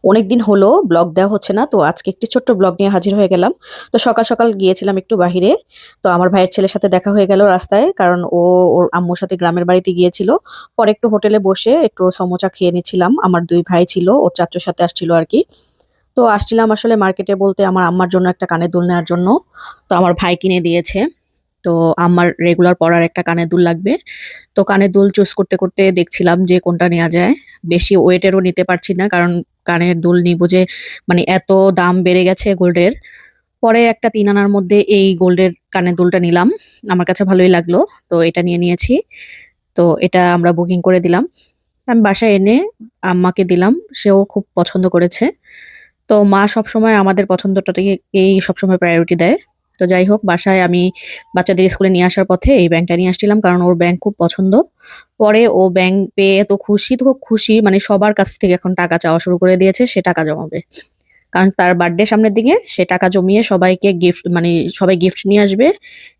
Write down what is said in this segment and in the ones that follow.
অনেকদিন হলো ব্লগ দেওয়া হচ্ছে না, তো আজকে একটি ছোট্ট ব্লগ নিয়ে হাজির হয়ে গেলাম। তো সকাল সকাল গিয়েছিলাম একটু বাহিরে। তো আমার ভাইয়ের ছেলের সাথে দেখা হয়ে গেল রাস্তায়, কারণ ও ওর আম্মুর সাথে গ্রামের বাড়িতে গিয়েছিল। পরে একটু হোটেলে বসে একটু সমোচা খেয়ে নিচ্ছিলাম। আমার দুই ভাই ছিল, ওর চাচুর সাথে আসছিল আর কি। তো আসছিলাম আসলে মার্কেটে বলতে আমার আম্মার জন্য একটা কানের দুল নেওয়ার জন্য। তো আমার ভাই কিনে দিয়েছে। তো আমার রেগুলার পরার একটা কানের দুল লাগবে। তো কানের দুল চুজ করতে করতে দেখছিলাম যে কোনটা নেওয়া যায়। বেশি ওয়েটেরও নিতে পারছি না, কারণ কানের দুল নিবো যে মানে এত দাম বেড়ে গেছে গোল্ডের। পরে একটা ৩ আনার মধ্যে এই গোল্ডের কানের দুলটা নিলাম। আমার কাছে ভালোই লাগলো। তো এটা নিয়ে নিয়েছি। তো এটা আমরা বুকিং করে দিলাম। আমি বাসায় এনে আম্মাকে দিলাম। সেও খুব পছন্দ করেছে। তো মা সবসময় আমাদের পছন্দটাকেই সবসময় প্রায়োরিটি দেয়। তো যাই হোক, বাসায় আমি বাচ্চাদের স্কুলে নিয়ে আসার পথে এই ব্যাংকটা নিয়ে আসছিলাম, কারণ ওর ব্যাংক খুব পছন্দ। পরে ও ব্যাংক পেয়ে এত খুশি, তো খুব খুশি, মানে সবার কাছ থেকে এখন টাকা চাওয়া শুরু করে দিয়েছে, সে টাকা জমাবে। কারণ তার বার্থডে সামনের দিকে, সে টাকা জমিয়ে সবাইকে গিফট, মানে সবাই গিফট নিয়ে আসবে।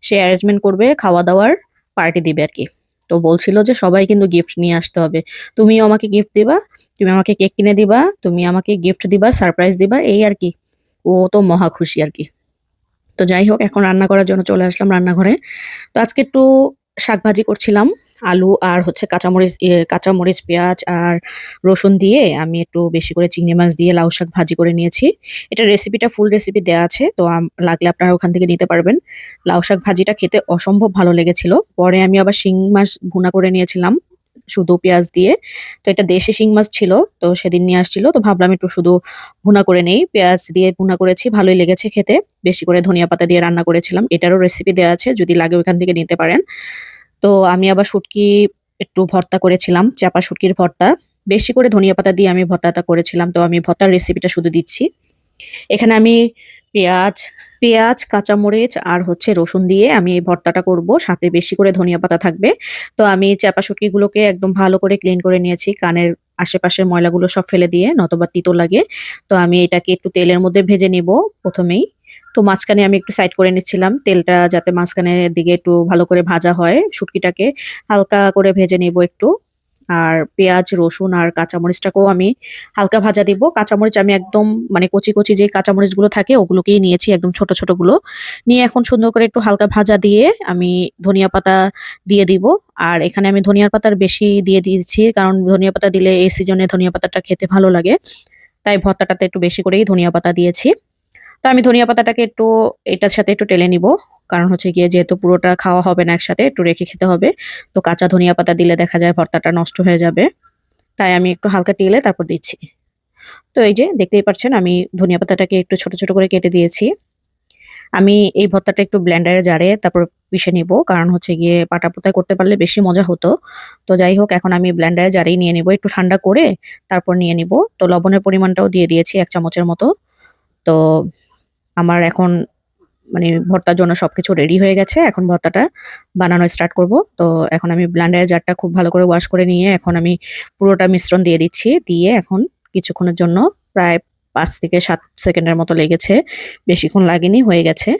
সে অ্যারেঞ্জমেন্ট করবে, খাওয়া-দাওয়ার পার্টি দিবে আরকি। তো বলছিল যে সবাই কিন্তু গিফট নিয়ে আসতে হবে। তুমিও আমাকে গিফট দিবা, তুমি আমাকে কেক কিনে দিবা, তুমি আমাকে গিফট দিবা, সারপ্রাইজ দিবা, এই আরকি। ও তো মহা খুশি আরকি। তো যাই হোক, এখন রান্না করার জন্য চলে আসলাম রান্নাঘরে। তো আজকে একটু শাক ভাজি করছিলাম। আলু আর হচ্ছে কাঁচামরিচ, পেঁয়াজ আর রসুন দিয়ে আমি একটু বেশি করে চিংড়ি মাছ দিয়ে লাউ শাক ভাজি করে নিয়েছি। এটার রেসিপিটা, ফুল রেসিপি দেয়া আছে। তো লাগলে আপনারা ওখান থেকে নিতে পারবেন। লাউ শাক ভাজিটা খেতে অসম্ভব ভালো লেগেছিল। পরে আমি আবার শিং মাছ ভুনা করে নিয়েছিলাম শুধু পেঁয়াজ দিয়ে। তো এটা দেশি শিং মাছ ছিল। তো সেদিন নিয়ে আসছিল। তো ভাবলাম একটু শুধু ভুনা করে নেই। পেঁয়াজ দিয়ে ভুনা করেছি, ভালোই লেগেছে খেতে। বেশি করে ধনিয়া পাতা দিয়ে রান্না করেছিলাম। এটারও রেসিপি দেয়া আছে, যদি লাগে ওইখান থেকে নিতে পারেন। তো আমি আবার শুটকি একটু ভর্তা করেছিলাম, চাপা শুটকির ভর্তা। বেশি করে ধনিয়া পাতা দিয়ে আমি ভর্তাটা করেছিলাম। তো আমি ভর্তার রেসিপিটা শুধু দিচ্ছি। এখানে আমি পেঁয়াজ পেঁয়াজ, কাঁচামরিচ আর হচ্ছে রসুন দিয়ে আমি এই ভর্তাটা করব। সাথে বেশি করে ধনিয়া পাতা থাকবে। তো আমি চাপা শুটকিগুলোকে একদম ভালো করে ক্লিন করে নিয়েছি। কানের আশেপাশের ময়লাগুলো সব ফেলে দিয়ে, নতুবা তিতো লাগে। তো আমি এটাকে একটু তেলের মধ্যে ভেজে নিব ১ম এই। তো মাঝখানে আমি একটু সাইড করে নিচ্ছিলাম। তেলটা যাতে মাঝখানের দিকে একটু ভালো করে ভাজা হয়। শুটকিটাকে হালকা করে ভেজে নিব একটু। আর পেঁয়াজ, রসুন আর কাঁচামরিচটাকেও আমি হালকা ভাজা দিব। কাঁচামরিচ আমি একদম মানে কচি, কচি যে কাঁচামরিচগুলো থাকে ওগুলোকেই নিয়েছি, একদম ছোট, ছোট গুলো। নিয়ে এখন সুন্দর করে একটু হালকা ভাজা দিয়ে আমি ধনিয়া পাতা দিয়ে দিব। আর এখানে আমি ধনিয়ার পাতার বেশি দিয়ে দিয়েছি, কারণ ধনিয়া পাতা দিলে এই সিজনে ধনিয়া পাতাটা খেতে ভালো লাগে। তাই ভর্তাটাতে একটু বেশি করেই ধনিয়া পাতা দিয়েছি। তো আমি ধনিয়া পাতাটাকে একটু এটার সাথে একটু টেলে নিব। কারণ হচ্ছে গিয়ে যেহেতু পুরোটা খাওয়া হবে না একসাথে, একটু রেখে খেতে হবে। তো কাঁচা ধনিয়া পাতা দিলে দেখা যায় ভর্তাটা নষ্ট হয়ে যাবে। তাই আমি একটু হালকা টেলে তারপর দিচ্ছি। তো এই যে দেখতেই পাচ্ছেন, আমি ধনিয়া পাতাটাকে একটু ছোট, ছোট করে কেটে দিয়েছি। আমি এই ভর্তাটা একটু ব্লেন্ডারে জারে তারপর পিষে নিব। কারণ হচ্ছে গিয়ে পাটাপোতায় করতে পারলে বেশি মজা হতো। তো যাই হোক, এখন আমি ব্লেন্ডারে জারেই নিয়ে নিব। একটু ঠান্ডা করে তারপর নিয়ে নিব। তো লবণের পরিমাণটাও দিয়ে দিয়েছি ১ চামচের মতো। তো আমার এখন মানে ভর্তার জন্য সবকিছু রেডি হয়ে গেছে। এখন ভর্তাটা বানানো স্টার্ট করব। তো এখন আমি ব্লেন্ডারের জারটা খুব ভালো করে ওয়াশ করে নিয়ে এখন আমি পুরোটা মিশ্রণ দিয়ে দিচ্ছি। দিয়ে এখন কিছুক্ষণের জন্য, প্রায় ৫ থেকে ৭ সেকেন্ডের মতো লেগেছে। বেশিক্ষণ লাগেনি, হয়ে গেছে।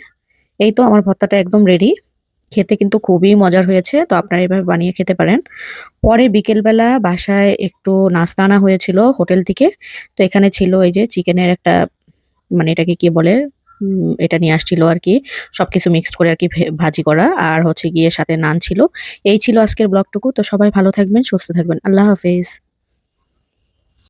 এই তো আমার ভর্তাটা একদম রেডি। খেতে কিন্তু খুবই মজার হয়েছে। তো আপনারা এভাবে বানিয়ে খেতে পারেন। পরে বিকেলবেলা বাসায় একটু নাস্তা আনা হয়েছিল হোটেল থেকে। তো এখানে ছিল এই যে চিকেনের একটা, মানে এটাকে কি বলে? এটা নিয়ে আসছিল আরকি। সবকিছু মিক্সড করে আরকি ভাজি করা। আর হচ্ছে গিয়ে সাথে নান ছিল। এই ছিল আজকের ব্লগটুকু। তো সবাই ভালো থাকবেন, সুস্থ থাকবেন। আল্লাহ হাফেজ।